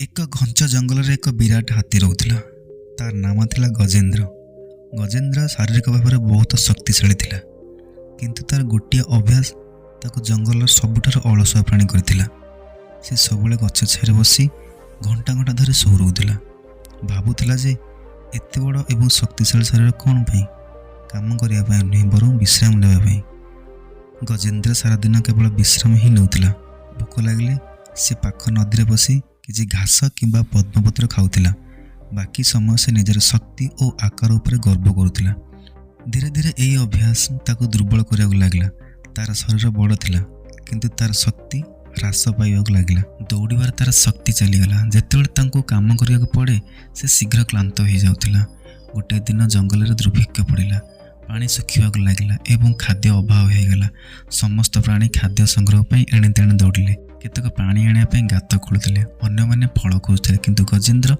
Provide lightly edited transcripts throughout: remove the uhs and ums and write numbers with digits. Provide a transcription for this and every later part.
ଏକ ଘଞ୍ଚ ଜଙ୍ଗଲରେ ଏକ ବିରାଟ ହାତୀ ରହୁଥିଲା। ତାର ନାମ ଥିଲା ଗଜେନ୍ଦ୍ର। ଗଜେନ୍ଦ୍ର ଶାରୀରିକ ଭାବରେ ବହୁତ ଶକ୍ତିଶାଳୀ ଥିଲା, କିନ୍ତୁ ତାର ଗୋଟିଏ ଅଭ୍ୟାସ ତାକୁ ଜଙ୍ଗଲର ସବୁଠାରୁ ଅଳସୁଆ ପ୍ରାଣୀ କରିଥିଲା। ସେ ସବୁବେଳେ ଗଛ ଛାଇରେ ବସି ଘଣ୍ଟା ଘଣ୍ଟା ଧରି ଶୋଉଥିଲା। ଭାବୁଥିଲା ଯେ ଏତେ ବଡ଼ ଏବଂ ଶକ୍ତିଶାଳୀ ଶରୀର କ'ଣ ପାଇଁ? କାମ କରିବା ପାଇଁ ନୁହେଁ, ବରଂ ବିଶ୍ରାମ ନେବା ପାଇଁ। ଗଜେନ୍ଦ୍ର ସାରାଦିନ କେବଳ ବିଶ୍ରାମ ହିଁ ନେଉଥିଲା। ଭୋକ ଲାଗିଲେ ସେ ପାଖ ନଦୀରେ ବସି କିଛି ଘାସ କିମ୍ବା ପଦ୍ମପତ୍ର ଖାଉଥିଲା। ବାକି ସମୟ ସେ ନିଜର ଶକ୍ତି ଓ ଆକାର ଉପରେ ଗର୍ବ କରୁଥିଲା। ଧୀରେ ଧୀରେ ଏହି ଅଭ୍ୟାସ ତାକୁ ଦୁର୍ବଳ କରିବାକୁ ଲାଗିଲା। ତାର ଶରୀର ବଡ଼ ଥିଲା, କିନ୍ତୁ ତାର ଶକ୍ତି ହ୍ରାସ ପାଇବାକୁ ଲାଗିଲା। ଦୌଡ଼ିବାର ତାର ଶକ୍ତି ଚାଲିଗଲା। ଯେତେବେଳେ ତାଙ୍କୁ କାମ କରିବାକୁ ପଡ଼େ ସେ ଶୀଘ୍ର କ୍ଳାନ୍ତ ହୋଇଯାଉଥିଲା। ଗୋଟିଏ ଦିନ ଜଙ୍ଗଲରେ ଦୁର୍ଭିକ୍ଷ ପଡ଼ିଲା। ପାଣି ଶୁଖିବାକୁ ଲାଗିଲା ଏବଂ ଖାଦ୍ୟ ଅଭାବ ହୋଇଗଲା। ସମସ୍ତ ପ୍ରାଣୀ ଖାଦ୍ୟ ସଂଗ୍ରହ ପାଇଁ ଏଣେ ତେଣେ ଦୌଡ଼ିଲେ। କେତେକ ପାଣି ଆଣିବା ପାଇଁ ଗାତ ଖୋଳୁଥିଲେ, ଅନ୍ୟମାନେ ଫଳ ଖୋଜୁଥିଲେ, କିନ୍ତୁ ଗଜେନ୍ଦ୍ର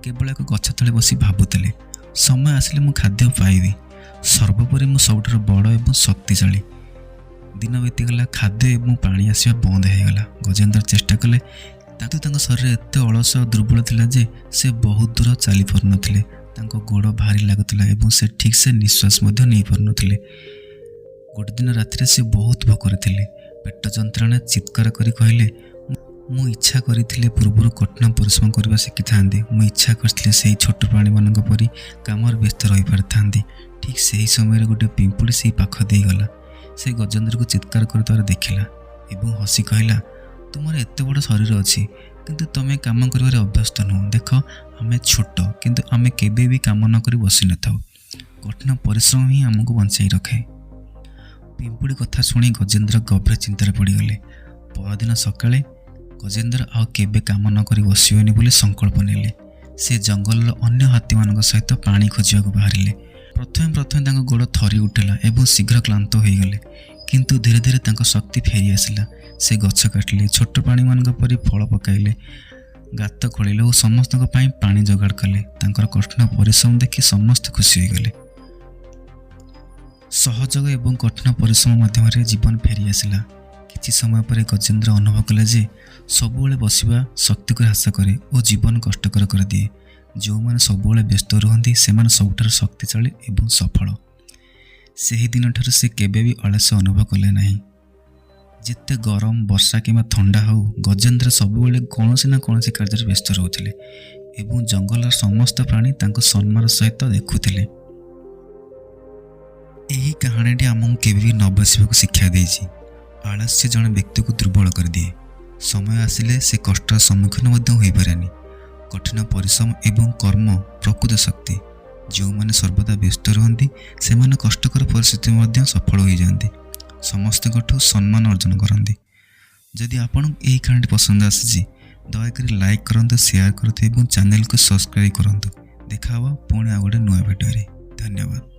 କେବଳ ଏକ ଗଛ ତଳେ ବସି ଭାବୁଥିଲେ, ସମୟ ଆସିଲେ ମୁଁ ଖାଦ୍ୟ ପାଇବି। ସର୍ବୋପରି ମୁଁ ସବୁଠାରୁ ବଡ଼ ଏବଂ ଶକ୍ତିଶାଳୀ। ଦିନ ବିତିଗଲା, ଖାଦ୍ୟ ଏବଂ ପାଣି ଆସିବା ବନ୍ଦ ହୋଇଗଲା। ଗଜେନ୍ଦ୍ର ଚେଷ୍ଟା କଲେ, କିନ୍ତୁ ତାଙ୍କ ଶରୀର ଏତେ ଅଳସ ଓ ଦୁର୍ବଳ ଥିଲା ଯେ ସେ ବହୁତ ଦୂର ଚାଲିପାରୁନଥିଲେ। ତାଙ୍କ ଗୋଡ଼ ଭାରି ଲାଗୁଥିଲା ଏବଂ ସେ ଠିକ୍ସେ ନିଶ୍ୱାସ ମଧ୍ୟ ନେଇପାରୁନଥିଲେ। ଗୋଟେ ଦିନ ରାତିରେ ସେ ବହୁତ ଭୋକରେ ଥିଲେ। ପେଟ ଯନ୍ତ୍ରଣା ଚିତ୍କାର କରି କହିଲେ, ମୁଁ ଇଚ୍ଛା କରିଥିଲେ ପୂର୍ବରୁ କଠିନ ପରିଶ୍ରମ କରିବା ଶିଖିଥାନ୍ତି। ମୁଁ ଇଚ୍ଛା କରିଥିଲେ ସେହି ଛୋଟ ପ୍ରାଣୀମାନଙ୍କ ପରି କାମରେ ବ୍ୟସ୍ତ ରହିପାରିଥାନ୍ତି। ଠିକ୍ ସେହି ସମୟରେ ଗୋଟିଏ ପିମ୍ପୁଡ଼ି ସେହି ପାଖ ଦେଇଗଲା। ସେ ଗଜେନ୍ଦ୍ରକୁ ଚିତ୍କାର କରୁଥିବାର ଦେଖିଲା ଏବଂ ହସି କହିଲା, ତୁମର ଏତେ ବଡ଼ ଶରୀର ଅଛି, କିନ୍ତୁ ତୁମେ କାମ କରିବାରେ ଅଭ୍ୟସ୍ତ ନୁହଁ। ଦେଖ, ଆମେ ଛୋଟ, କିନ୍ତୁ ଆମେ କେବେ ବି କାମ ନ କରି ବସିନଥାଉ। କଠିନ ପରିଶ୍ରମ ହିଁ ଆମକୁ ବଞ୍ଚାଇ ରଖେ। ପିମ୍ପୁଡ଼ି କଥା ଶୁଣି ଗଜେନ୍ଦ୍ର ଗଭୀର ଚିନ୍ତାରେ ପଡ଼ିଗଲେ। ପରଦିନ ସକାଳେ ଗଜେନ୍ଦ୍ର ଆଉ କେବେ କାମ ନ କରି ବସିବେନି ବୋଲି ସଂକଳ୍ପ ନେଲେ। ସେ ଜଙ୍ଗଲର ଅନ୍ୟ ହାତୀମାନଙ୍କ ସହିତ ପାଣି ଖୋଜିବାକୁ ବାହାରିଲେ। ପ୍ରଥମେ ତାଙ୍କ ଗୋଡ଼ ଥରି ଉଠିଲା ଏବଂ ଶୀଘ୍ର କ୍ଳାନ୍ତ ହୋଇଗଲେ, କିନ୍ତୁ ଧୀରେ ଧୀରେ ତାଙ୍କ ଶକ୍ତି ଫେରି ଆସିଲା। ସେ ଗଛ କାଟିଲେ, ଛୋଟ ପ୍ରାଣୀମାନଙ୍କ ପରି ଫଳ ପକାଇଲେ, ଗାତ ଖୋଳିଲେ ଓ ସମସ୍ତଙ୍କ ପାଇଁ ପାଣି ଯୋଗାଡ଼ କଲେ। ତାଙ୍କର କଠିନ ପରିଶ୍ରମ ଦେଖି ସମସ୍ତେ ଖୁସି ହୋଇଗଲେ। ସହଯୋଗ ଏବଂ କଠିନ ପରିଶ୍ରମ ମାଧ୍ୟମରେ ଜୀବନ ଫେରି ଆସିଲା। କିଛି ସମୟ ପରେ ଗଜେନ୍ଦ୍ର ଅନୁଭବ କଲେ ଯେ ସବୁବେଳେ ବସିବା ଶକ୍ତିକୁ ହ୍ରାସ କରେ ଓ ଜୀବନ କଷ୍ଟକର କରିଦିଏ। ଯେଉଁମାନେ ସବୁବେଳେ ବ୍ୟସ୍ତ ରୁହନ୍ତି ସେମାନେ ସବୁଠାରୁ ଶକ୍ତିଶାଳୀ ଏବଂ ସଫଳ। ସେହି ଦିନଠାରୁ ସେ କେବେ ବି ଅଳସ ଅନୁଭବ କଲେ ନାହିଁ। ଯେତେ ଗରମ, ବର୍ଷା କିମ୍ବା ଥଣ୍ଡା ହେଉ, ଗଜେନ୍ଦ୍ର ସବୁବେଳେ କୌଣସି ନା କୌଣସି କାର୍ଯ୍ୟରେ ବ୍ୟସ୍ତ ରହୁଥିଲେ ଏବଂ ଜଙ୍ଗଲର ସମସ୍ତ ପ୍ରାଣୀ ତାଙ୍କୁ ସମ୍ମାନର ସହିତ ଦେଖୁଥିଲେ। ଏହି କାହାଣୀଟି ଆମକୁ କେବେ ବି ନ ବସିବାକୁ ଶିକ୍ଷା ଦେଇଛି। ଆଳସ୍ୟ ଜଣେ ବ୍ୟକ୍ତିକୁ ଦୁର୍ବଳ କରିଦିଏ। ସମୟ ଆସିଲେ ସେ କଷ୍ଟର ସମ୍ମୁଖୀନ ମଧ୍ୟ ହୋଇପାରେନି। କଠିନ ପରିଶ୍ରମ ଏବଂ କର୍ମ ପ୍ରକୃତ ଶକ୍ତି। ଯେଉଁମାନେ ସର୍ବଦା ବ୍ୟସ୍ତ ରୁହନ୍ତି ସେମାନେ କଷ୍ଟକର ପରିସ୍ଥିତି ମଧ୍ୟ ସଫଳ ହୋଇଯାଆନ୍ତି, ସମସ୍ତଙ୍କଠୁ ସମ୍ମାନ ଅର୍ଜନ କରନ୍ତି। ଯଦି ଆପଣଙ୍କୁ ଏହି କାହାଣୀଟି ପସନ୍ଦ ଆସିଛି, ଦୟାକରି ଲାଇକ୍ କରନ୍ତୁ, ସେୟାର କରନ୍ତୁ ଏବଂ ଚ୍ୟାନେଲକୁ ସବସ୍କ୍ରାଇବ୍ କରନ୍ତୁ। ଦେଖା ହେବ ପୁଣି ଆଉ ଗୋଟେ ନୂଆ ଭିଡ଼ିଓରେ। ଧନ୍ୟବାଦ।